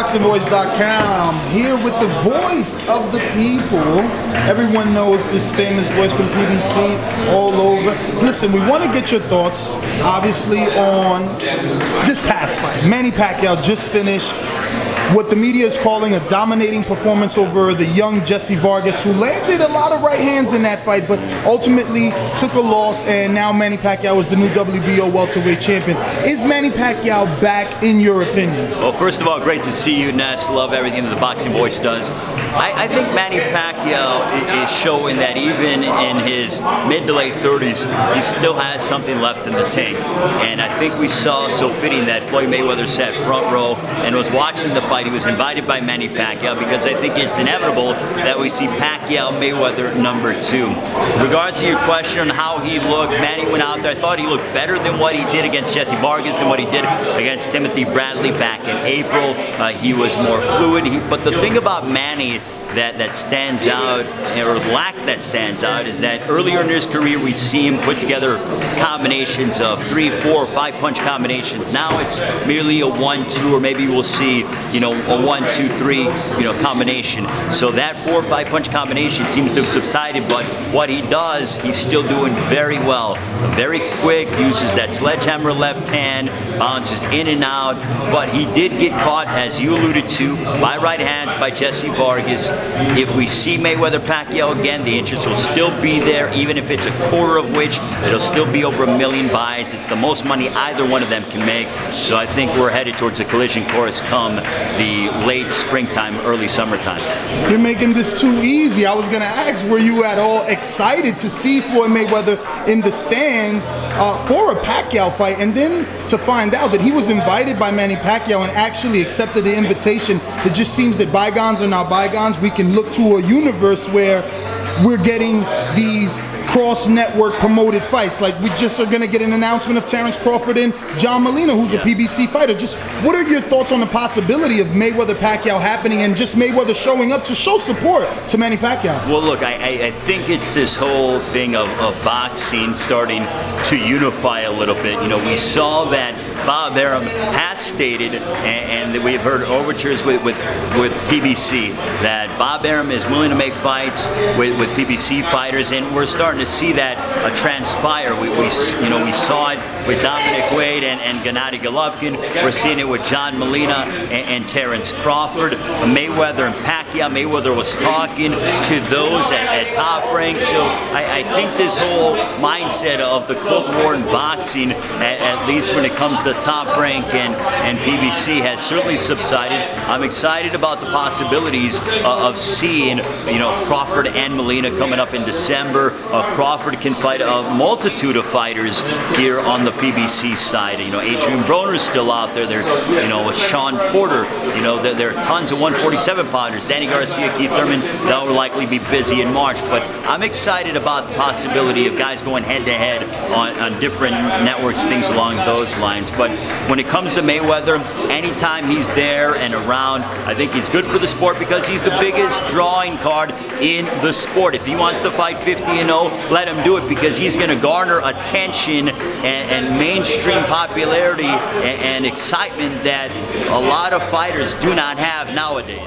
ThaBoxingvoice.com, here with the voice of the people. Everyone knows this famous voice from PBC all over. Listen, we want to get your thoughts, obviously, on this past fight. Manny Pacquiao just finished what the media is calling a dominating performance over the young Jesse Vargas, who landed a lot of right hands in that fight, but ultimately took a loss, and now Manny Pacquiao is the new WBO welterweight champion. Is Manny Pacquiao back, in your opinion? Well, first of all, great to see you, Ness. Love everything that the Boxing Voice does. I think Manny Pacquiao is showing that even in his mid to late 30s, he still has something left in the tank. And I think we saw so fitting that Floyd Mayweather sat front row and was watching the fight. He was invited by Manny Pacquiao because I think it's inevitable that we see Pacquiao-Mayweather #2. In regards to your question on how he looked, Manny went out there. I thought he looked better than what he did against Jesse Vargas, than what he did against Timothy Bradley back in April. He was more fluid. But the thing about Manny that stands out, or lack that stands out, is that earlier in his career we see him put together combinations of 3, 4, 5 punch combinations. Now it's merely a 1-2, or maybe we'll see, a 1-2-3, combination. So that 4 or 5 punch combination seems to have subsided, but what he does, he's still doing very well. Very quick, uses that sledgehammer left hand, bounces in and out, but he did get caught, as you alluded to, by right hands by Jesse Vargas. If we see Mayweather-Pacquiao again, the interest will still be there, even if it's a quarter of which, it'll still be over 1 million buys. It's the most money either one of them can make. So I think we're headed towards a collision course come the late springtime, early summertime. You're making this too easy. I was going to ask, were you at all excited to see Floyd Mayweather in the stands for a Pacquiao fight, and then to find out that he was invited by Manny Pacquiao and actually accepted the invitation? It just seems that bygones are now bygones. We can look to a universe where we're getting these cross-network promoted fights. Like, we just are going to get an announcement of Terrence Crawford and John Molina, who's a PBC fighter. Just what are your thoughts on the possibility of Mayweather-Pacquiao happening, and just Mayweather showing up to show support to Manny Pacquiao? Well, look, I think it's this whole thing of boxing starting to unify a little bit. We saw that Bob Arum has stated, and we've heard overtures with PBC, that Bob Arum is willing to make fights with PBC fighters, and we're starting to see that transpire. We saw it with Dominic Wade and Gennady Golovkin. We're seeing it with John Molina and Terrence Crawford. Mayweather and Pacquiao. Mayweather was talking to those at Top Rank. So I think this whole mindset of the Cold War in boxing, at least when it comes to Top Rank and PBC, has certainly subsided. I'm excited about the possibilities of seeing Crawford and Molina coming up in December. Crawford can fight a multitude of fighters here on the PBC side. Adrian Broner's still out there. With Sean Porter. There are tons of 147 pounders. Danny Garcia, Keith Thurman. That will likely be busy in March. But I'm excited about the possibility of guys going head-to-head on different networks, things along those lines. But when it comes to Mayweather, anytime he's there and around, I think he's good for the sport, because he's the biggest drawing card in the sport. If he wants to fight 50-0, let him do it, because he's going to garner attention and mainstream popularity and excitement that a lot of fighters do not have nowadays.